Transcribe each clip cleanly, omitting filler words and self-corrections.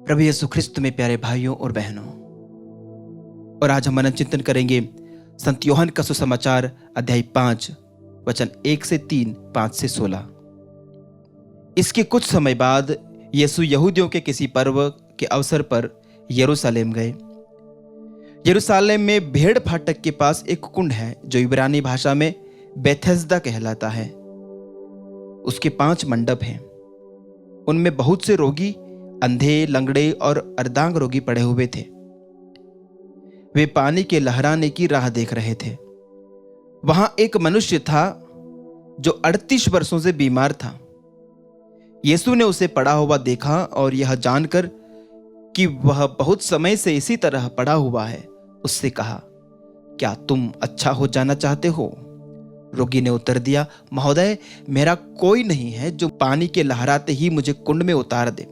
प्रभु यीशु ख्रिस्त में प्यारे भाइयों और बहनों, और आज हम मनन चिंतन करेंगे संत यूहन्ना का सुसमाचार अध्याय 5 वचन 1 से 3, 5 से 16। इसके कुछ समय बाद यीशु यहूदियों के किसी पर्व के अवसर पर यरूशलेम गए। यरूशलेम में भेड़ फाटक के पास एक कुंड है जो इब्रानी भाषा में बेथेस्दा कहलाता है। उसके 5 मंडप हैं। उनमें बहुत से रोगी, अंधे, लंगड़े और अर्धांग रोगी पड़े हुए थे। वे पानी के लहराने की राह देख रहे थे। वहां एक मनुष्य था जो 38 वर्षों से बीमार था। यीशु ने उसे पड़ा हुआ देखा और यह जानकर कि वह बहुत समय से इसी तरह पड़ा हुआ है, उससे कहा, क्या तुम अच्छा हो जाना चाहते हो? रोगी ने उत्तर दिया, महोदय, मेरा कोई नहीं है जो पानी के लहराते ही मुझे कुंड में उतार दे।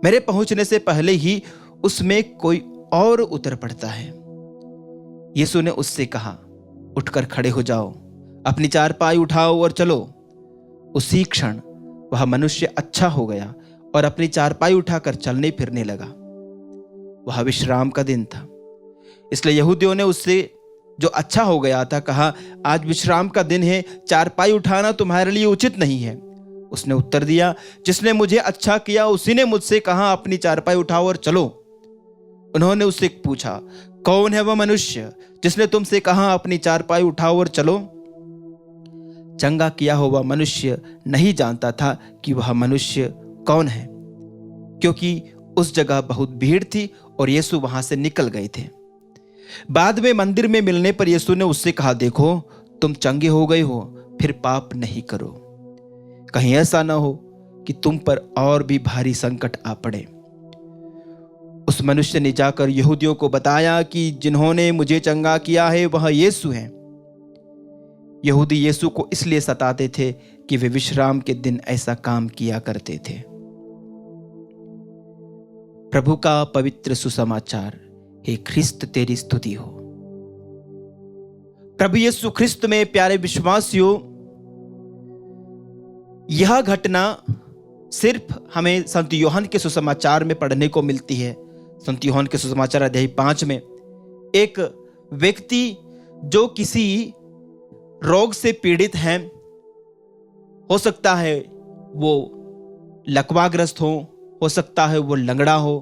मेरे पहुंचने से पहले ही उसमें कोई और उतर पड़ता है। यीशु ने उससे कहा, उठकर खड़े हो जाओ, अपनी चारपाई उठाओ और चलो। उसी क्षण वह मनुष्य अच्छा हो गया और अपनी चारपाई उठाकर चलने फिरने लगा। वह विश्राम का दिन था, इसलिए यहूदियों ने उससे जो अच्छा हो गया था कहा, आज विश्राम का दिन है, चारपाई उठाना तुम्हारे लिए उचित नहीं है। उसने उत्तर दिया, जिसने मुझे अच्छा किया उसी ने मुझसे कहा, अपनी चारपाई उठाओ और चलो। उन्होंने उससे पूछा, कौन है वह मनुष्य जिसने तुमसे कहा, अपनी चारपाई उठाओ और चलो? चंगा किया हुआ मनुष्य नहीं जानता था कि वह मनुष्य कौन है, क्योंकि उस जगह बहुत भीड़ थी और यीशु वहां से निकल गए थे। बाद में मंदिर में मिलने पर यीशु ने उससे कहा, देखो, तुम चंगे हो गए हो, फिर पाप नहीं करो, कहीं ऐसा ना हो कि तुम पर और भी भारी संकट आ पड़े। उस मनुष्य ने जाकर यहूदियों को बताया कि जिन्होंने मुझे चंगा किया है वह यीशु है। यहूदी यीशु को इसलिए सताते थे कि वे विश्राम के दिन ऐसा काम किया करते थे। प्रभु का पवित्र सुसमाचार। हे ख्रिस्त, तेरी स्तुति हो। प्रभु यीशु ख्रिस्त में प्यारे विश्वासियों, यह घटना सिर्फ हमें संत यूहन्ना के सुसमाचार में पढ़ने को मिलती है। संत यूहन्ना के सुसमाचार अध्याय 5 में एक व्यक्ति जो किसी रोग से पीड़ित है, हो सकता है वो लकवाग्रस्त हो सकता है वो लंगड़ा हो,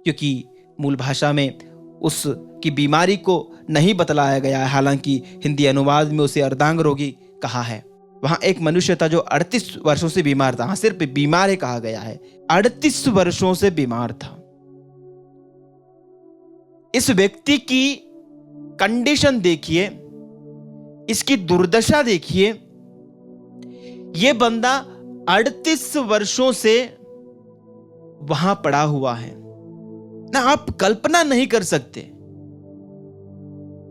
क्योंकि मूल भाषा में उसकी बीमारी को नहीं बतलाया गया है, हालांकि हिंदी अनुवाद में उसे अर्धांग रोगी कहा है। वहां एक मनुष्य था जो 38 वर्षों से बीमार था। सिर्फ बीमार है कहा गया है, 38 वर्षों से बीमार था। इस व्यक्ति की कंडीशन देखिए, इसकी दुर्दशा देखिए। यह बंदा 38 वर्षों से वहां पड़ा हुआ है ना, आप कल्पना नहीं कर सकते।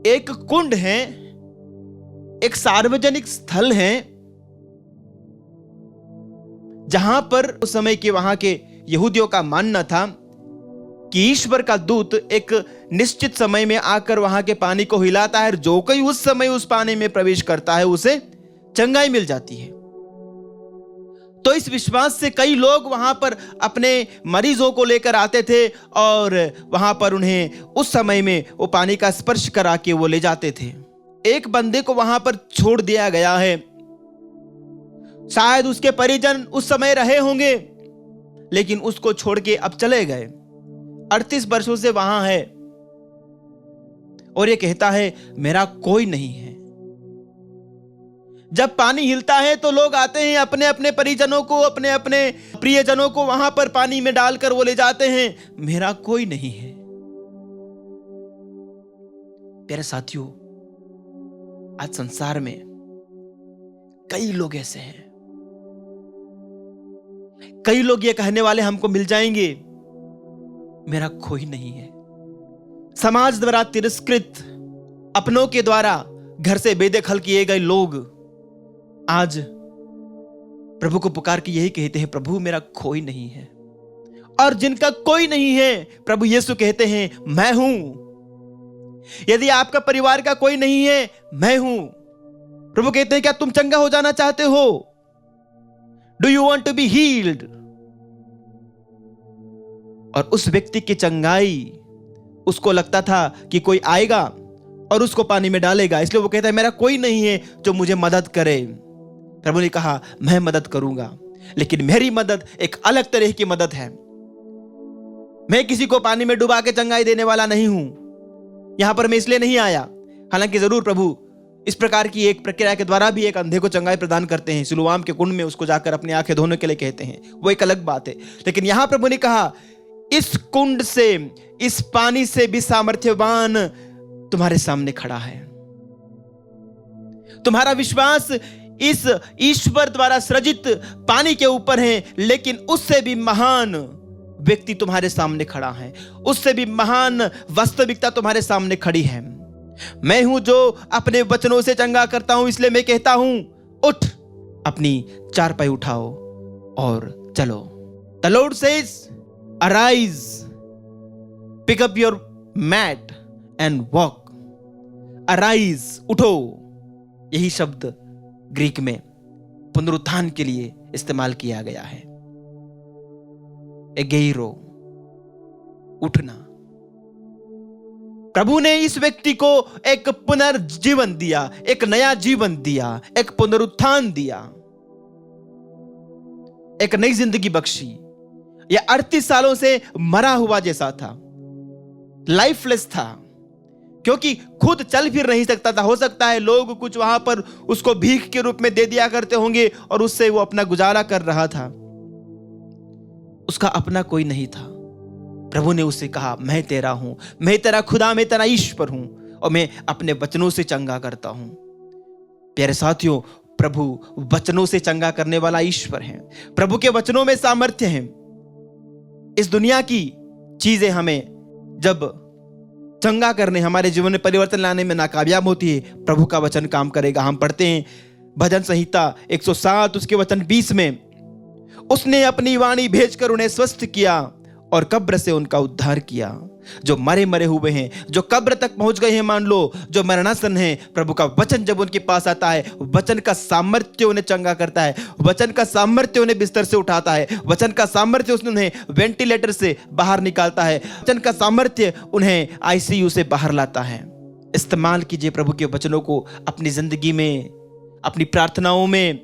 एक कुंड है, एक सार्वजनिक स्थल है, जहां पर उस समय के वहां के यहूदियों का मानना था कि ईश्वर का दूत एक निश्चित समय में आकर वहां के पानी को हिलाता है, जो कोई उस समय उस पानी में प्रवेश करता है उसे चंगाई मिल जाती है। तो इस विश्वास से कई लोग वहां पर अपने मरीजों को लेकर आते थे और वहां पर उन्हें उस समय में वो पानी का स्पर्श करा के वो ले जाते थे। एक बंदे को वहां पर छोड़ दिया गया है। शायद उसके परिजन उस समय रहे होंगे, लेकिन उसको छोड़ के अब चले गए। 38 वर्षों से वहां है और ये कहता है, मेरा कोई नहीं है। जब पानी हिलता है तो लोग आते हैं, अपने अपने परिजनों को, अपने अपने प्रियजनों को वहां पर पानी में डालकर वो ले जाते हैं। मेरा कोई नहीं है। प्यारे साथियों, आज संसार में कई लोग ऐसे हैं। कई लोग ये कहने वाले हमको मिल जाएंगे, मेरा कोई नहीं है। समाज द्वारा तिरस्कृत, अपनों के द्वारा घर से बेदखल किए गए लोग आज प्रभु को पुकार के यही कहते हैं, प्रभु मेरा कोई नहीं है। और जिनका कोई नहीं है, प्रभु यीशु कहते हैं, मैं हूं। यदि आपका परिवार का कोई नहीं है, मैं हूं। प्रभु कहते हैं, क्या तुम चंगा हो जाना चाहते हो? Do you want to be healed? और उस व्यक्ति की चंगाई, उसको लगता था कि कोई आएगा और उसको पानी में डालेगा, इसलिए वो कहता है मेरा कोई नहीं है जो मुझे मदद करे। प्रभु ने कहा मैं मदद करूंगा, लेकिन मेरी मदद एक अलग तरह की मदद है। मैं किसी को पानी में डुबा के चंगाई देने वाला नहीं हूं। यहां पर मैं इसलिए नहीं आया, हालांकि जरूर प्रभु इस प्रकार की एक प्रक्रिया के द्वारा भी एक अंधे को चंगाई प्रदान करते हैं। सिलोआम के कुंड में उसको जाकर अपनी आंखें धोने के लिए कहते हैं, वो एक अलग बात है। लेकिन यहां प्रभु ने कहा इस कुंड से, इस पानी से भी सामर्थ्यवान तुम्हारे सामने खड़ा है। तुम्हारा विश्वास इस ईश्वर द्वारा सृजित पानी के ऊपर है, लेकिन उससे भी महान व्यक्ति तुम्हारे सामने खड़ा है, उससे भी महान वास्तविकता तुम्हारे सामने खड़ी है। मैं हूं जो अपने वचनों से चंगा करता हूं, इसलिए मैं कहता हूं उठ, अपनी चारपाई उठाओ और चलो। The Lord says, arise, pick up your mat and walk. Arise, उठो। यही शब्द ग्रीक में पुनरुत्थान के लिए इस्तेमाल किया गया है। एगेiro, उठना। प्रभु ने इस व्यक्ति को एक पुनर्जीवन दिया, एक नया जीवन दिया, एक पुनरुत्थान दिया, एक नई जिंदगी बख्शी। यह 38 सालों से मरा हुआ जैसा था, लाइफलेस था, क्योंकि खुद चल फिर नहीं सकता था। हो सकता है लोग कुछ वहां पर उसको भीख के रूप में दे दिया करते होंगे और उससे वो अपना गुजारा कर रहा था। उसका अपना कोई नहीं था। प्रभु ने उससे कहा मैं तेरा हूं, मैं तेरा खुदा, मैं तेरा ईश्वर हूं और मैं अपने वचनों से चंगा करता हूं। प्यारे साथियों, प्रभु वचनों से चंगा करने वाला ईश्वर है। प्रभु के वचनों में सामर्थ्य है। इस दुनिया की चीजें हमें जब चंगा करने, हमारे जीवन में परिवर्तन लाने में नाकामयाब होती है, प्रभु का वचन काम करेगा। हम पढ़ते हैं भजन संहिता 107 उसके वचन 20 में, उसने अपनी वाणी भेजकर उन्हें स्वस्थ किया और कब्र से उनका उद्धार किया। जो मरे मरे हुए हैं, जो कब्र तक पहुंच गए हैं, मान लो जो मरणासन हैं, प्रभु का वचन जब उनके पास आता है, वचन का सामर्थ्य उन्हें चंगा करता है, वचन का सामर्थ्य उन्हें बिस्तर से उठाता है, वचन का सामर्थ्य उन्हें वेंटिलेटर से बाहर निकालता है, वचन का सामर्थ्य उन्हें आईसीयू से बाहर लाता है। इस्तेमाल कीजिए प्रभु के वचनों को अपनी जिंदगी में, अपनी प्रार्थनाओं में।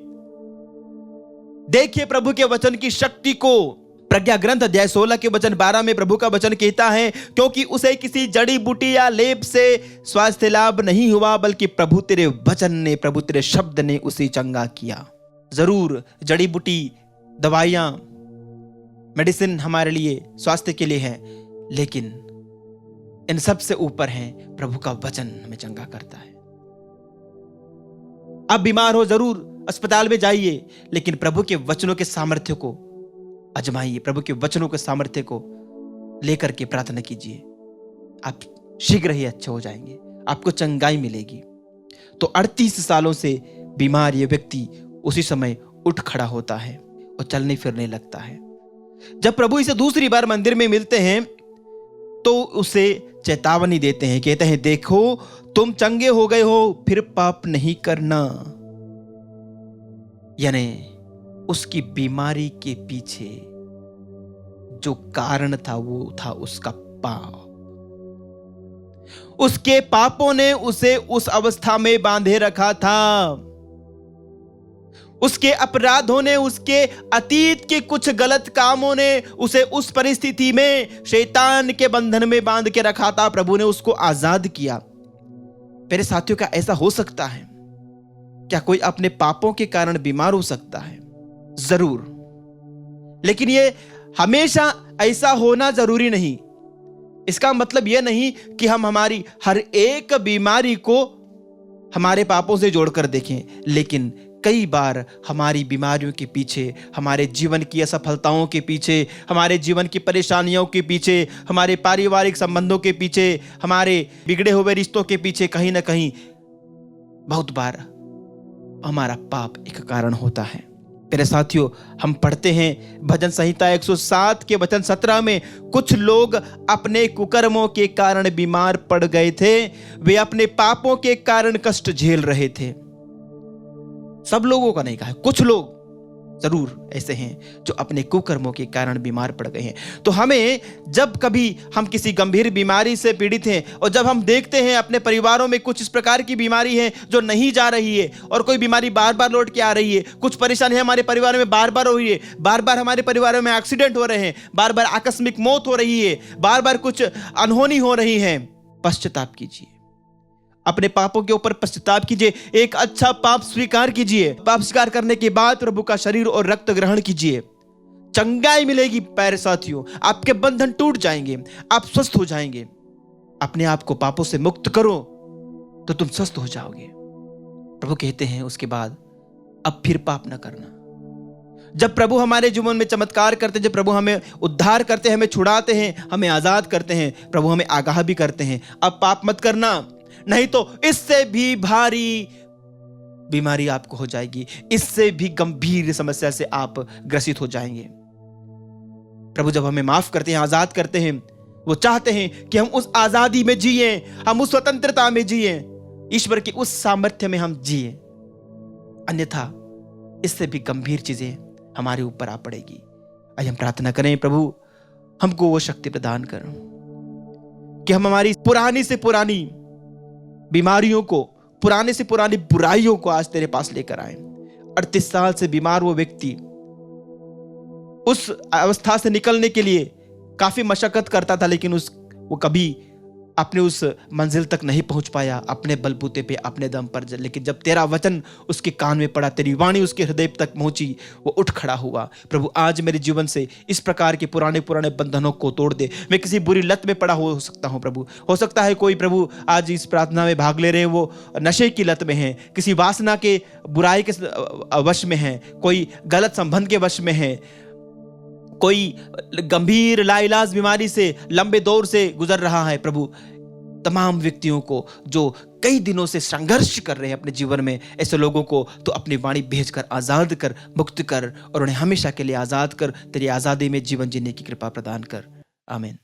देखिए प्रभु के वचन की शक्ति को। प्रज्ञा ग्रंथ अध्याय 16 के वचन 12 में प्रभु का वचन कहता है, क्योंकि उसे किसी जड़ी बूटी या लेप से स्वास्थ्य लाभ नहीं हुआ, बल्कि प्रभु तेरे वचन ने, प्रभु तेरे शब्द ने उसे चंगा किया। जरूर जड़ी बूटी, दवाइयां, मेडिसिन हमारे लिए, स्वास्थ्य के लिए है, लेकिन इन सब से ऊपर है प्रभु का वचन हमें चंगा करता है। आप बीमार हो, जरूर अस्पताल में जाइए, लेकिन प्रभु के वचनों के सामर्थ्य को आजमाइए, प्रभु के वचनों के सामर्थ्य को लेकर के प्रार्थना कीजिए। आप शीघ्र ही अच्छे हो जाएंगे, आपको चंगाई मिलेगी। तो 38 सालों से बीमार ये व्यक्ति उसी समय उठ खड़ा होता है और चलने फिरने लगता है। जब प्रभु इसे दूसरी बार मंदिर में मिलते हैं तो उसे चेतावनी देते हैं, कहते हैं देखो तुम चंगे हो गए हो, फिर पाप नहीं करना। यानी उसकी बीमारी के पीछे जो कारण था वो था उसका पाप। उसके पापों ने उसे उस अवस्था में बांधे रखा था। उसके अपराधों ने, उसके अतीत के कुछ गलत कामों ने उसे उस परिस्थिति में शैतान के बंधन में बांध के रखा था। प्रभु ने उसको आजाद किया। मेरे साथियों, क्या ऐसा हो सकता है? क्या कोई अपने पापों के कारण बीमार हो सकता है? जरूर, लेकिन ये हमेशा ऐसा होना जरूरी नहीं। इसका मतलब यह नहीं कि हम हमारी हर एक बीमारी को हमारे पापों से जोड़कर देखें, लेकिन कई बार हमारी बीमारियों के पीछे, हमारे जीवन की असफलताओं के पीछे, हमारे जीवन की परेशानियों के पीछे, हमारे पारिवारिक संबंधों के पीछे, हमारे बिगड़े हुए रिश्तों के पीछे कहीं ना कहीं बहुत बार हमारा पाप एक कारण होता है। मेरे साथियों, हम पढ़ते हैं भजन संहिता 107 के वचन 17 में, कुछ लोग अपने कुकर्मों के कारण बीमार पड़ गए थे, वे अपने पापों के कारण कष्ट झेल रहे थे। सब लोगों का नहीं कहा, कुछ लोग, जरूर ऐसे हैं जो अपने कुकर्मों के कारण बीमार पड़ गए हैं। तो हमें जब कभी हम किसी गंभीर बीमारी से पीड़ित हैं और जब हम देखते हैं अपने परिवारों में कुछ इस प्रकार की बीमारी है जो नहीं जा रही है और कोई बीमारी बार बार लौट के आ रही है, कुछ परेशानी हमारे परिवार में बार बार हो रही है, बार बार हमारे परिवारों में एक्सीडेंट हो रहे हैं, बार बार आकस्मिक मौत हो रही है, बार बार कुछ अनहोनी हो रही है, पश्चाताप कीजिए। अपने पापों के ऊपर पश्चाताप कीजिए। एक अच्छा पाप स्वीकार कीजिए। पाप स्वीकार करने के बाद प्रभु का शरीर और रक्त ग्रहण कीजिए। चंगाई मिलेगी प्यारे साथियों, आपके बंधन टूट जाएंगे, आप स्वस्थ हो जाएंगे। अपने आप को पापों से मुक्त करो तो तुम स्वस्थ हो जाओगे। प्रभु कहते हैं उसके बाद अब फिर पाप न करना। जब प्रभु हमारे जीवन में चमत्कार करते हैं, जब प्रभु हमें उद्धार करते हैं, हमें छुड़ाते हैं, हमें आजाद करते हैं, प्रभु हमें आगाह भी करते हैं अब पाप मत करना, नहीं तो इससे भी भारी बीमारी आपको हो जाएगी, इससे भी गंभीर समस्या से आप ग्रसित हो जाएंगे। प्रभु जब हमें माफ करते हैं, आजाद करते हैं, वो चाहते हैं कि हम उस आजादी में जिए, हम उस स्वतंत्रता में जिए, ईश्वर की उस सामर्थ्य में हम जिए। अन्यथा इससे भी गंभीर चीजें हमारे ऊपर आ पड़ेगी। आइए हम प्रार्थना करें, प्रभु हमको वो शक्ति प्रदान कर कि हम हमारी पुरानी से पुरानी बीमारियों को, पुराने से पुरानी बुराइयों को आज तेरे पास लेकर आए। 38 साल से बीमार वो व्यक्ति उस अवस्था से निकलने के लिए काफी मशक्कत करता था, लेकिन वो कभी अपने उस मंजिल तक नहीं पहुंच पाया अपने बलबूते पे, अपने दम पर। लेकिन जब तेरा वचन उसके कान में पड़ा, तेरी वाणी उसके हृदय तक पहुंची, वो उठ खड़ा हुआ। प्रभु आज मेरे जीवन से इस प्रकार के पुराने पुराने बंधनों को तोड़ दे। मैं किसी बुरी लत में पड़ा हो सकता हूं प्रभु, हो सकता है कोई प्रभु आज इस प्रार्थना में भाग ले रहे हैं वो नशे की लत में है, किसी वासना के बुराई के वश में है, कोई गलत संबंध के वश में है, कोई गंभीर लाइलाज बीमारी से लंबे दौर से गुजर रहा है। प्रभु तमाम व्यक्तियों को जो कई दिनों से संघर्ष कर रहे हैं अपने जीवन में, ऐसे लोगों को तो अपनी वाणी भेजकर आजाद कर, मुक्त कर और उन्हें हमेशा के लिए आजाद कर। तेरी आजादी में जीवन जीने की कृपा प्रदान कर। आमीन।